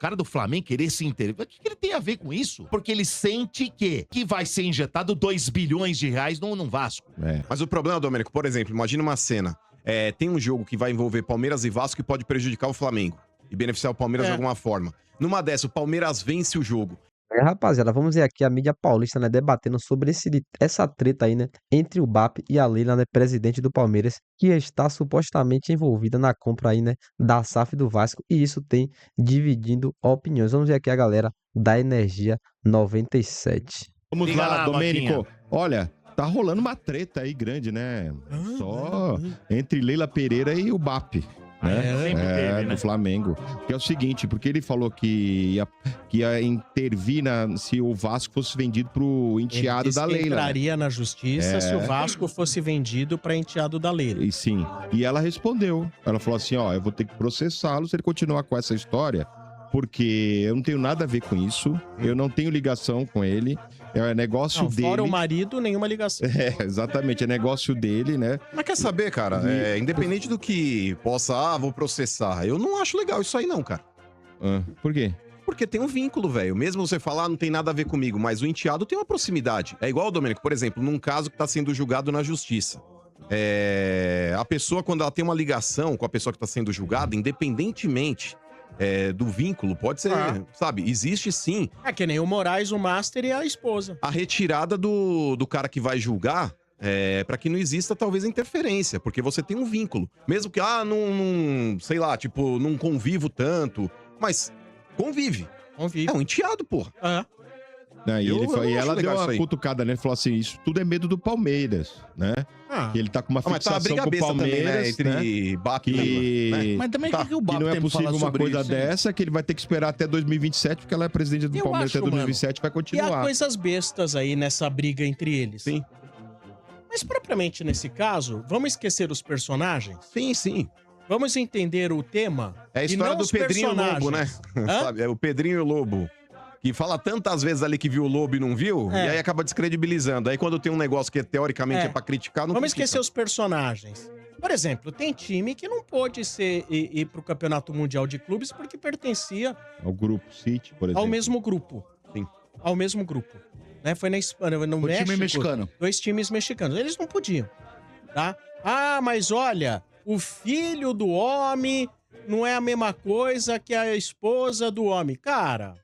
cara do Flamengo querer se intervir. O que ele tem a ver com isso? Porque ele sente que vai ser injetado 2 bilhões de reais no Vasco. Mas o problema, Domênico, por exemplo, imagina uma cena. Tem um jogo que vai envolver Palmeiras e Vasco que pode prejudicar o Flamengo e beneficiar o Palmeiras de alguma forma. Numa dessa, o Palmeiras vence o jogo. Rapaziada, vamos ver aqui a mídia paulista, né, debatendo sobre essa treta aí, né, entre o BAP e a Leila, né, presidente do Palmeiras, que está supostamente envolvida na compra aí, né, da SAF do Vasco, e isso tem dividindo opiniões. Vamos ver aqui a galera da Energia 97. Vamos lá, Domênico. Olha, tá rolando uma treta aí grande, né? Só entre Leila Pereira e o BAP. Né? Do Flamengo. Que é o seguinte, porque ele falou que ia intervir se o Vasco fosse vendido pro enteado da Leila. Entraria na justiça se o Vasco fosse vendido para enteado da Leila. E sim. E ela respondeu. Ela falou assim, ó, eu vou ter que processá-lo se ele continuar com essa história, porque eu não tenho nada a ver com isso, eu não tenho ligação com ele, é negócio dele. Fora o marido, nenhuma ligação. Exatamente, é negócio dele, né? Mas quer saber, cara, independente do que possa, vou processar, eu não acho legal isso aí não, cara. Por quê? Porque tem um vínculo, velho. Mesmo você falar, não tem nada a ver comigo, mas o enteado tem uma proximidade. É igual, Domênico, por exemplo, num caso que tá sendo julgado na justiça. A pessoa, quando ela tem uma ligação com a pessoa que tá sendo julgada, independentemente do vínculo, pode ser, sabe? Existe sim. É que nem o Moraes, o Master e a esposa. A retirada do cara que vai julgar pra que não exista, talvez, interferência, porque você tem um vínculo. Mesmo que, não sei lá, tipo, não convivo tanto, mas convive. É um enteado, porra. E ela deu uma cutucada, né? Falou assim, isso tudo é medo do Palmeiras, né? Que ele tá com uma fixação com o Palmeiras, também, né? Entre BAP e Leila, né? Mas também que o BAP não é tem possível uma coisa isso, dessa, que ele vai ter que esperar até 2027, porque ela é presidente do Palmeiras até 2027, vai E continuar. há coisas bestas aí nessa briga entre eles. Sim. Mas propriamente nesse caso, vamos esquecer os personagens? Sim, sim. Vamos entender o tema? É a história do Pedrinho e o Lobo, né? Sabe? É o Pedrinho e o Lobo. Que fala tantas vezes ali que viu o Lobo e não viu, e aí acaba descredibilizando. Aí quando tem um negócio que teoricamente é pra criticar, não Vamos critica. esquecer os personagens. Por exemplo, tem time que não pôde ir pro Campeonato Mundial de Clubes porque pertencia ao grupo City, por exemplo. ao mesmo grupo. Sim. Ao mesmo grupo. Né? Foi na Espanha, no México. Time mexicano. 2 times mexicanos. Eles não podiam, tá? Mas olha, o filho do homem não é a mesma coisa que a esposa do homem. Cara,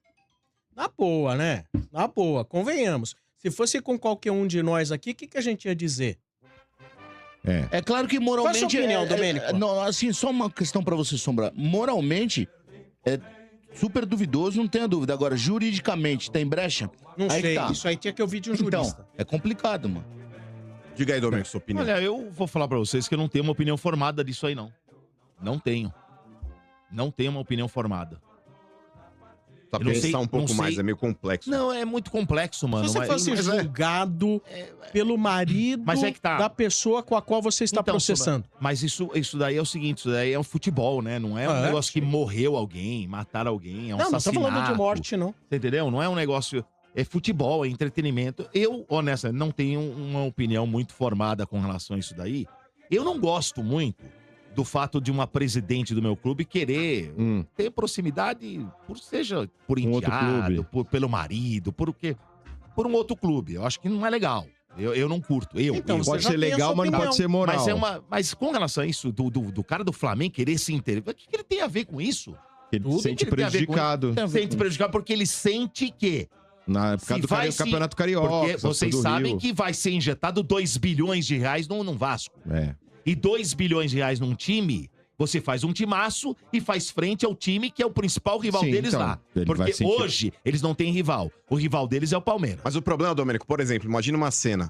na boa, né? Na boa, convenhamos. Se fosse com qualquer um de nós aqui, o que a gente ia dizer? É claro que moralmente... Qual a sua opinião, Domênico? Não, assim, só uma questão pra você, Sombra. Moralmente, é super duvidoso, não tenha dúvida. Agora, juridicamente, tem brecha? Não aí sei, tá. isso aí tinha que ouvir de um jurista. Então, é complicado, mano. Diga aí, Domênico, sua opinião. Olha, eu vou falar pra vocês que eu não tenho uma opinião formada disso aí, não. Não tenho. Não tenho uma opinião formada. Tá pensar um pouco mais, é meio complexo. Não, é muito complexo, mano. Se você fosse julgado pelo marido da pessoa com a qual você está processando. Mas isso daí é o seguinte, isso daí é um futebol, né? Não é um negócio que morreu alguém, mataram alguém, é um assassinato. Não tô falando de morte, não. Você entendeu? Não é um negócio... É futebol, é entretenimento. Eu, honestamente, não tenho uma opinião muito formada com relação a isso daí. Eu não gosto muito do fato de uma presidente do meu clube querer ter proximidade, seja por enteado, pelo marido, por um outro clube. Eu acho que não é legal. Eu não curto. Então, pode ser legal, mas não pode ser moral. Mas com relação a isso, do cara do Flamengo querer se intervir, o que ele tem a ver com isso? Ele se sente prejudicado. Sente prejudicado porque ele sente que... Por causa do Campeonato Carioca. Porque vocês sabem que vai ser injetado 2 bilhões de reais no Vasco. E 2 bilhões de reais num time, você faz um timaço e faz frente ao time que é o principal rival deles lá. Porque hoje eles não têm rival. O rival deles é o Palmeiras. Mas o problema, Domênico, por exemplo, imagina uma cena.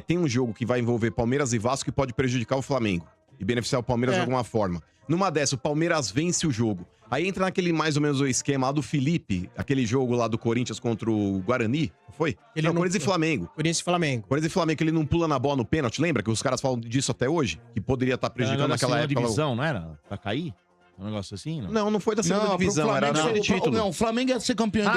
Tem um jogo que vai envolver Palmeiras e Vasco que pode prejudicar o Flamengo e beneficiar o Palmeiras de alguma forma. Numa dessa, o Palmeiras vence o jogo. Aí entra naquele mais ou menos o esquema lá do Felipe, aquele jogo lá do Corinthians contra o Guarani, foi? Não, Corinthians e Flamengo. Corinthians e Flamengo. Corinthians e Flamengo, que ele não pula na bola no pênalti, lembra? Que os caras falam disso até hoje? Que poderia estar prejudicando naquela época. Divisão, não era? Pra cair? Um negócio assim? Não foi da segunda divisão, era do título. Não, o Flamengo ia ser campeão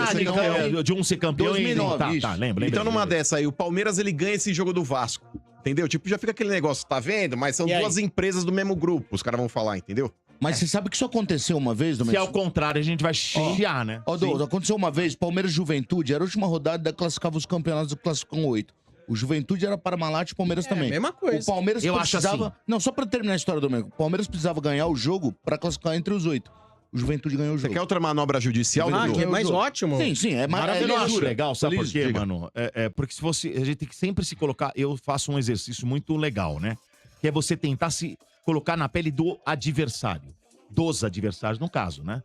de um ser campeão 2009, tá, lembra. Então numa dessa aí, o Palmeiras ele ganha esse jogo do Vasco. Entendeu? Tipo, já fica aquele negócio, tá vendo? Mas são duas empresas do mesmo grupo, os caras vão falar, entendeu? Mas você sabe que isso aconteceu uma vez, Se é o contrário, a gente vai chiar, né? Ó, Douglas, aconteceu uma vez, Palmeiras e Juventude, era a última rodada, classificava os campeonatos, classificam 8. O Juventude era Parmalat e o Palmeiras também. Mesma coisa. O Palmeiras Eu acho precisava... assim. Não, só pra terminar a história do Domênico. O Palmeiras precisava ganhar o jogo pra classificar entre os 8. O Juventude ganhou o Você jogo. quer outra manobra judicial, Ah, Dudu? que é mais ótimo. Sim, é Eu maravilhoso. acho legal, sabe por quê, Diga. mano? Porque se fosse. A gente tem que sempre se colocar. Eu faço um exercício muito legal, né? Que é você tentar se colocar na pele do adversário. Dos adversários, no caso, né?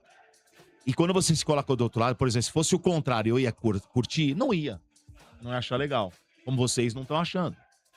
E quando você se coloca do outro lado, por exemplo, se fosse o contrário, eu ia curtir, não ia. Não ia achar legal. Como vocês não estão achando,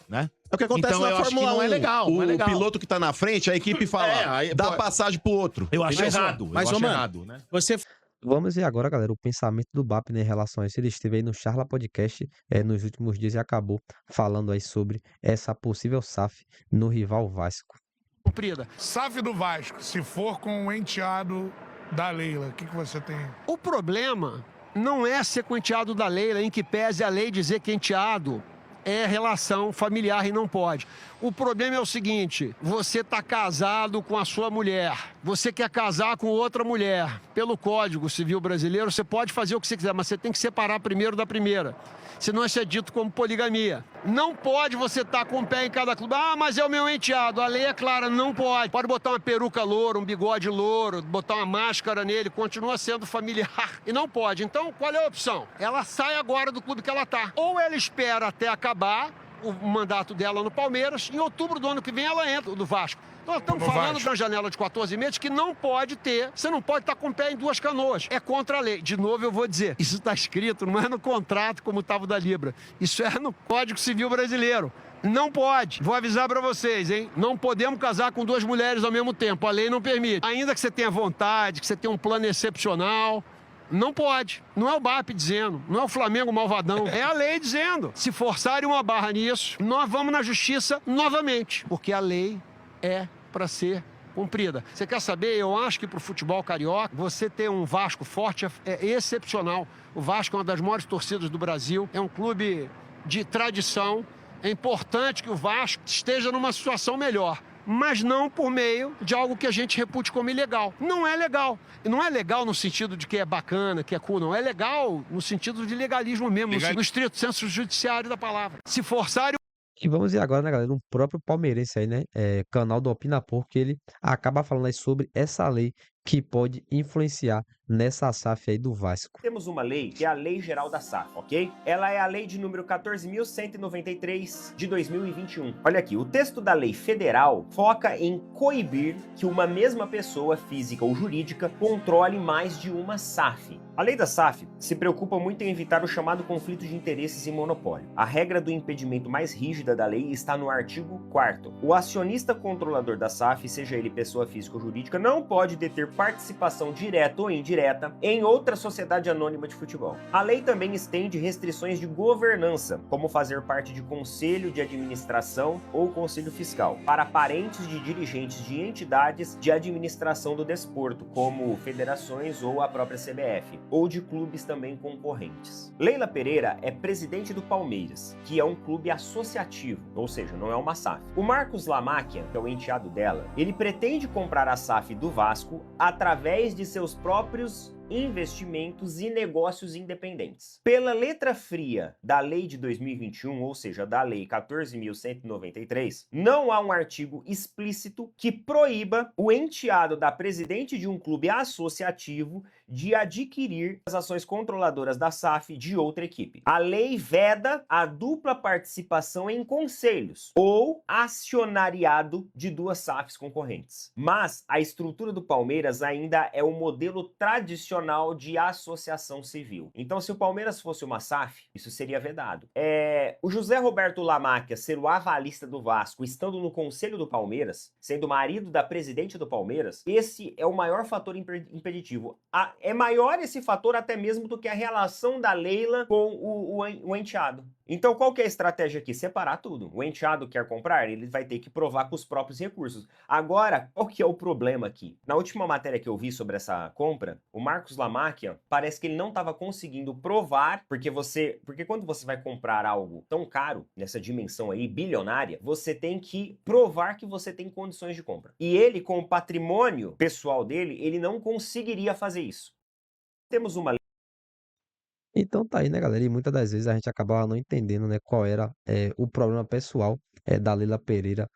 né? É o que acontece Então, na eu acho que Fórmula 1. não é legal, O não é legal. piloto que tá na frente, a equipe fala, aí, dá pô, passagem pro outro. Eu acho Mas, errado. mas, eu ô, acho mano, errado, né? Você Vamos ver agora, galera, o pensamento do BAP, né, em relação a isso. Ele esteve aí no Charla Podcast nos últimos dias e acabou falando aí sobre essa possível SAF no rival Vasco. Cumprida. SAF do Vasco, se for com o enteado da Leila, o que você tem? O problema não é ser com o enteado da Leila, em que pese a lei dizer que enteado é relação familiar e não pode. O problema é o seguinte, você está casado com a sua mulher, você quer casar com outra mulher. Pelo Código Civil Brasileiro, você pode fazer o que você quiser, mas você tem que separar primeiro da primeira. Senão isso é dito como poligamia. Não pode você estar com um pé em cada clube. Ah, mas é o meu enteado. A lei é clara, não pode. Pode botar uma peruca loura, um bigode louro, botar uma máscara nele, continua sendo familiar. E não pode. Então, qual é a opção? Ela sai agora do clube que ela está. Ou ela espera até acabar o mandato dela no Palmeiras, em outubro do ano que vem ela entra do Vasco. Nós estamos falando de uma janela de 14 meses que não pode ter, você não pode estar com o pé em duas canoas. É contra a lei. De novo eu vou dizer, isso está escrito, não é no contrato como estava o da Libra. Isso é no Código Civil Brasileiro. Não pode. Vou avisar para vocês, hein? Não podemos casar com duas mulheres ao mesmo tempo. A lei não permite. Ainda que você tenha vontade, que você tenha um plano excepcional, não pode. Não é o BAP dizendo, não é o Flamengo malvadão, é a lei dizendo. Se forçarem uma barra nisso, nós vamos na justiça novamente, porque a lei é para ser cumprida. Você quer saber? Eu acho que para o futebol carioca, você ter um Vasco forte é excepcional. O Vasco é uma das maiores torcidas do Brasil, é um clube de tradição. É importante que o Vasco esteja numa situação melhor, mas não por meio de algo que a gente repute como ilegal. Não é legal. E não é legal no sentido de que é bacana, que é cool, não. É legal no sentido de legalismo mesmo, no estrito senso judiciário da palavra. Se forçarem... E vamos ver agora, né, galera, um próprio palmeirense aí, né, canal do Opina Porco, que ele acaba falando aí sobre essa lei que pode influenciar nessa SAF aí do Vasco. Temos uma lei, que é a Lei Geral da SAF, ok? Ela é a lei de número 14.193 de 2021. Olha aqui, o texto da lei federal foca em coibir que uma mesma pessoa, física ou jurídica, controle mais de uma SAF. A lei da SAF se preocupa muito em evitar o chamado conflito de interesses e monopólio. A regra do impedimento mais rígida da lei está no artigo 4º. O acionista controlador da SAF, seja ele pessoa física ou jurídica, não pode deter participação direta ou indireta em outra sociedade anônima de futebol. A lei também estende restrições de governança, como fazer parte de conselho de administração ou conselho fiscal, para parentes de dirigentes de entidades de administração do desporto, como federações ou a própria CBF, ou de clubes também concorrentes. Leila Pereira é presidente do Palmeiras, que é um clube associativo, ou seja, não é uma SAF. O Marcos Lamáquia, que é o enteado dela, ele pretende comprar a SAF do Vasco através de seus próprios investimentos e negócios independentes. Pela letra fria da lei de 2021, ou seja, da lei 14.193, não há um artigo explícito que proíba o enteado da presidente de um clube associativo de adquirir as ações controladoras da SAF de outra equipe. A lei veda a dupla participação em conselhos ou acionariado de duas SAFs concorrentes. Mas a estrutura do Palmeiras ainda é o modelo tradicional de associação civil. Então, se o Palmeiras fosse uma SAF, isso seria vedado. O José Roberto Lamáquia ser o avalista do Vasco, estando no conselho do Palmeiras, sendo marido da presidente do Palmeiras, esse é o maior fator impeditivo. É maior esse fator até mesmo do que a relação da Leila com o enteado. Então, qual que é a estratégia aqui? Separar tudo. O enteado quer comprar, ele vai ter que provar com os próprios recursos. Agora, qual que é o problema aqui? Na última matéria que eu vi sobre essa compra, o Marcos Lamáquia, parece que ele não estava conseguindo provar, porque quando você vai comprar algo tão caro, nessa dimensão aí, bilionária, você tem que provar que você tem condições de compra. E ele, com o patrimônio pessoal dele, ele não conseguiria fazer isso. Temos uma Então tá aí, né, galera? E muitas das vezes a gente acabava não entendendo, né, qual era o problema pessoal da Leila Pereira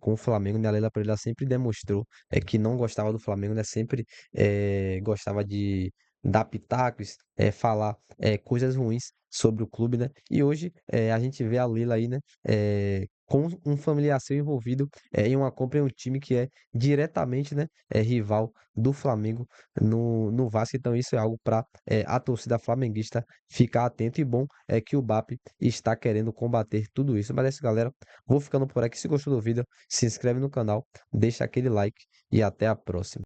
com o Flamengo, né? A Leila Pereira sempre demonstrou que não gostava do Flamengo, né? Sempre gostava de dar pitacos, falar coisas ruins sobre o clube, né? E hoje a gente vê a Leila aí, né, com um familiar seu envolvido em uma compra em um time que é diretamente, né, rival do Flamengo no Vasco. Então isso é algo para a torcida flamenguista ficar atento. E bom é que o BAP está querendo combater tudo isso. Mas é isso, galera. Vou ficando por aqui. Se gostou do vídeo, se inscreve no canal, deixa aquele like e até a próxima.